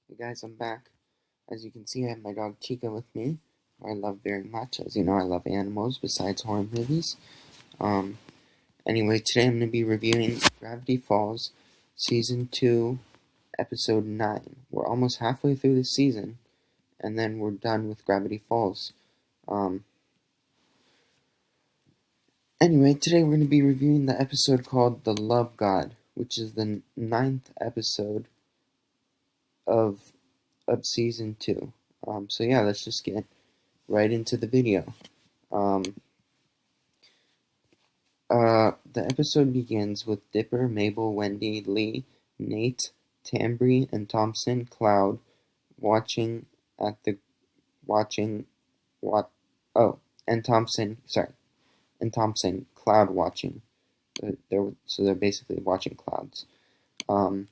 Hey guys, I'm back. As you can see, I have my dog Chica with me, who I love very much. As you know, I love animals besides horror movies. Um, anyway, today I'm going to be reviewing Gravity Falls, Season 2, Episode 9. We're almost halfway through the season, and then we're done with Gravity Falls. Um, anyway, today we're going to be reviewing the episode called The Love God, which is the 9th episode of, Season 2. So yeah, let's just get right into the video. Um, the episode begins with Dipper, Mabel, Wendy, Lee, Nate, Tambry, and Thompson Cloud watching at the watching what oh and Thompson sorry and Thompson Cloud watching. They're basically watching clouds. And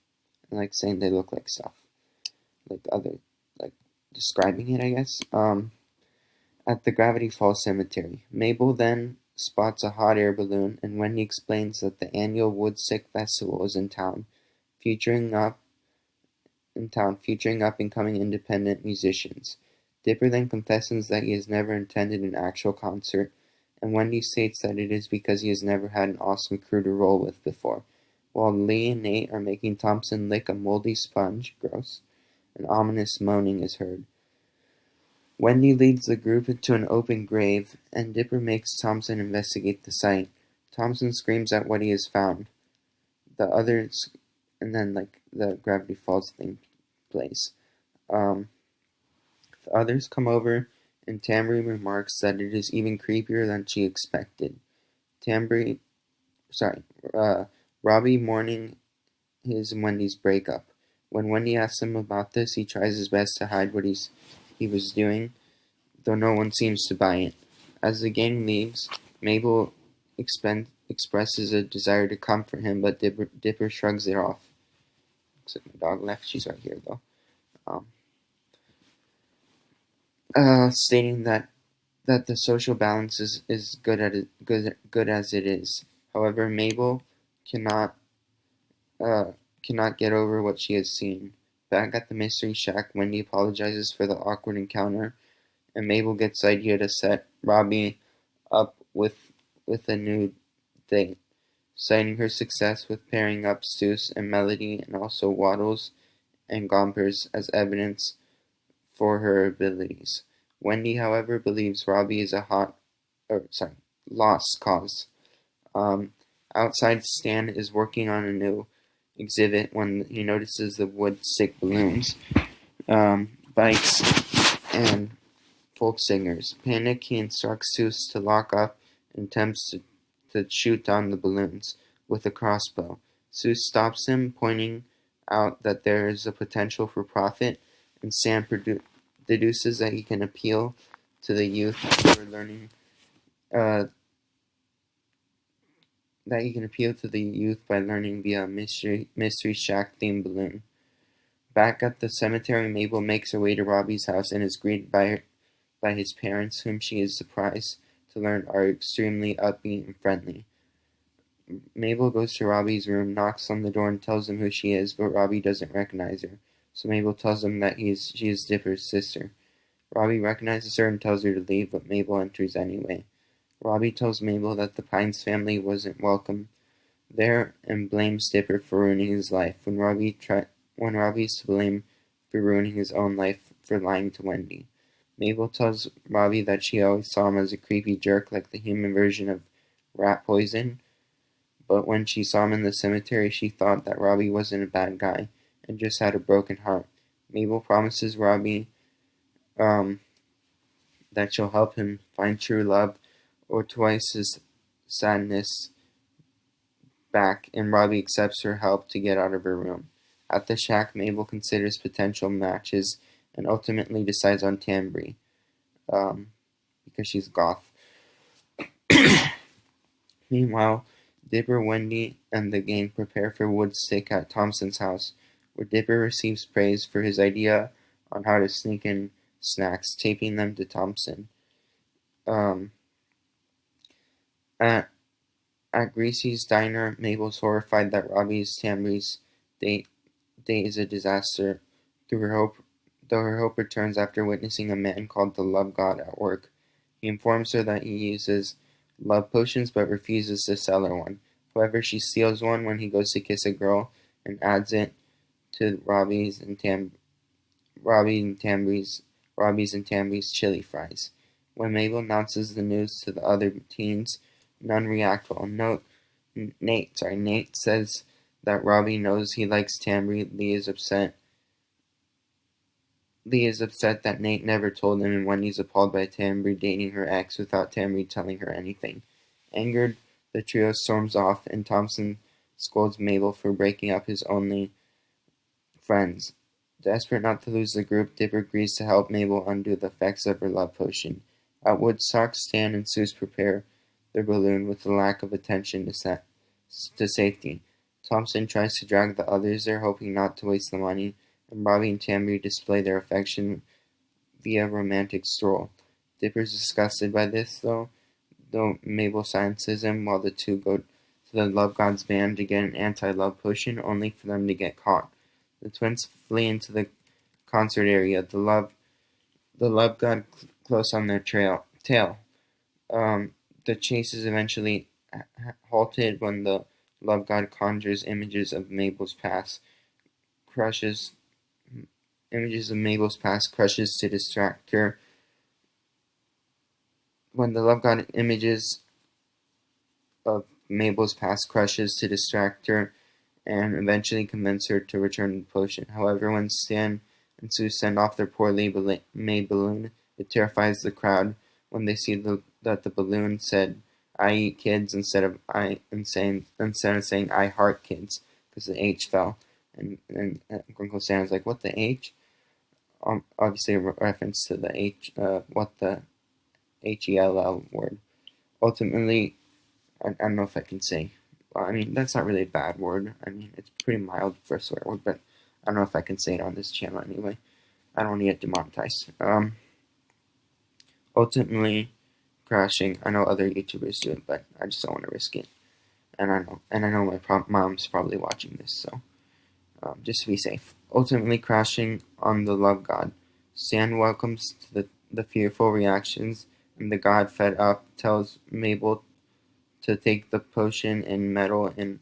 like saying they look like stuff, like describing it, I guess. At the Gravity Falls Cemetery, Mabel then spots a hot air balloon, and Wendy explains that the annual Woodsick Festival is featuring up featuring up and coming independent musicians. Dipper then confesses that he has never attended an actual concert, and Wendy states that it is because he has never had an awesome crew to roll with before. While Lee and Nate are making Thompson lick a moldy sponge, gross, an ominous moaning is heard. Wendy leads the group into an open grave, and Dipper makes Thompson investigate the site. Thompson screams at what he has found. The others, and then the Gravity Falls thing plays. The others come over, and Tambry remarks that it is even creepier than she expected. Tambry, sorry, Robbie mourning his and Wendy's breakup. When Wendy asks him about this, he tries his best to hide what he was doing, though no one seems to buy it. As the gang leaves, Mabel expresses a desire to comfort him, but Dipper shrugs it off. Looks like my dog left. She's right here, though. Stating that the social balance is good as it is. However, Mabel cannot cannot get over what she has seen. Back at the Mystery Shack, Wendy apologizes for the awkward encounter, and Mabel gets the idea to set Robbie up with a new date, citing her success with pairing up Seuss and Melody, and also Waddles and Gompers as evidence for her abilities. Wendy, however, believes Robbie is a lost cause. Outside, Stan is working on a new exhibit when he notices the wood stick balloons, bikes, and folk singers. Panic, he instructs Seuss to lock up and attempts to shoot down the balloons with a crossbow. Seuss stops him, pointing out that there is a potential for profit, and Stan deduces that he can appeal to the youth for learning by learning via Mystery Shack themed balloon. Back at the cemetery, Mabel makes her way to Robbie's house and is greeted by his parents, whom she is surprised to learn are extremely upbeat and friendly. Mabel goes to Robbie's room, knocks on the door, and tells him who she is, but Robbie doesn't recognize her. So Mabel tells him that she is Dipper's sister. Robbie recognizes her and tells her to leave, but Mabel enters anyway. Robbie tells Mabel that the Pines family wasn't welcome there and blames Dipper for ruining his life, when Robbie is to blame for ruining his own life for lying to Wendy. Mabel tells Robbie that she always saw him as a creepy jerk like the human version of rat poison, but when she saw him in the cemetery, she thought that Robbie wasn't a bad guy and just had a broken heart. Mabel promises Robbie that she'll help him find true love or twice his sadness back, and Robbie accepts her help to get out of her room. At the shack, Mabel considers potential matches and ultimately decides on Tambry, because she's goth. Meanwhile, Dipper, Wendy, and the gang prepare for Woodstick at Thompson's house, where Dipper receives praise for his idea on how to sneak in snacks, taping them to Thompson. At Greasy's diner, Mabel's horrified that Robbie's Tambry's date is a disaster, through her hope, though her hope returns after witnessing a man called the Love God at work. He informs her that he uses love potions but refuses to sell her one. However, she steals one when he goes to kiss a girl and adds it to Robbie's and Tambri's chili fries. When Mabel announces the news to the other teens, none react well. Nate says that Robbie knows he likes Tambry. Lee is upset that Nate never told him, and Wendy's appalled by Tambry dating her ex without Tambry telling her anything. Angered, the trio storms off, and Thompson scolds Mabel for breaking up his only friends. Desperate not to lose the group, Dipper agrees to help Mabel undo the effects of her love potion. At Woodstock, Stan and Seuss prepare their balloon with a lack of attention to safety. Thompson tries to drag the others there, hoping not to waste the money, and Bobby and Tammy display their affection via romantic stroll. Dipper's disgusted by this, though Mabel silences him while the two go to the Love God's band to get an anti-love potion, only for them to get caught. The twins flee into the concert area, the Love God close on their tail. The chase is eventually halted when the Love God conjures images of Mabel's past, crushes to distract her. When the Love God images of Mabel's past crushes to distract her and eventually convince her to return the potion. However, when Stan and Sue send off their poorly made balloon, it terrifies the crowd when they see that the balloon said "I eat kids" instead of saying "I heart kids" because the H fell. And Uncle Stan was like, "What, the H?" Obviously a reference to the H, what the HELL word. Ultimately, I don't know if I can say. Well, I mean, that's not really a bad word. I mean, it's pretty mild for a swear word, but I don't know if I can say it on this channel anyway. I don't want to get demonetized. Ultimately, crashing. I know other YouTubers do it, but I just don't want to risk it. And I know my mom's probably watching this, so just to be safe. Ultimately, crashing on the Love God. Stan welcomes the fearful reactions, and the God, fed up, tells Mabel to take the potion and meddle in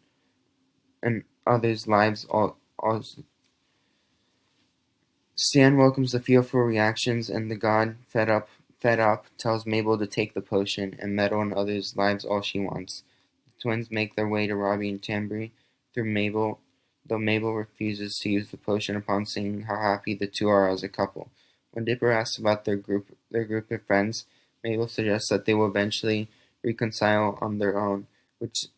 others' lives. Stan welcomes the fearful reactions, and the God, fed up, tells Mabel to take the potion and meddle in others' lives all she wants. The twins make their way to Robbie and Tambry through Mabel, though Mabel refuses to use the potion upon seeing how happy the two are as a couple. When Dipper asks about their group of friends, Mabel suggests that they will eventually reconcile on their own, which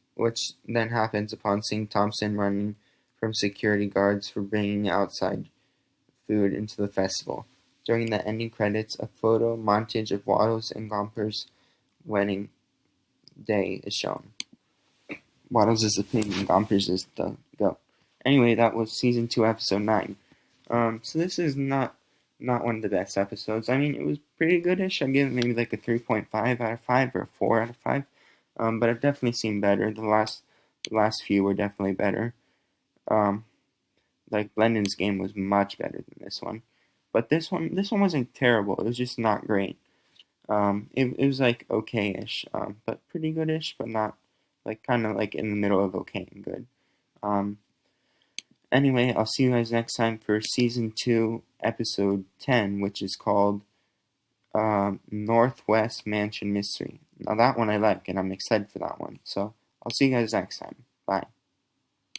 then happens upon seeing Thompson running from security guards for bringing outside food into the festival. During the ending credits, a photo montage of Waddles and Gomper's wedding day is shown. Waddles is the pig and Gompers is the goat. Anyway, that was season 2, episode 9. So this is not one of the best episodes. I mean, it was pretty goodish. I'd give it maybe like a 3.5 out of 5 or a 4 out of 5. But I've definitely seen better. The last few were definitely better. Like Blendon's game was much better than this one. But this one wasn't terrible. It was just not great. It was like okay-ish, but pretty goodish, but not like kind of like in the middle of okay and good. Anyway, I'll see you guys next time for season 2, episode 10, which is called Northwest Mansion Mystery. Now that one I like, and I'm excited for that one. So I'll see you guys next time. Bye.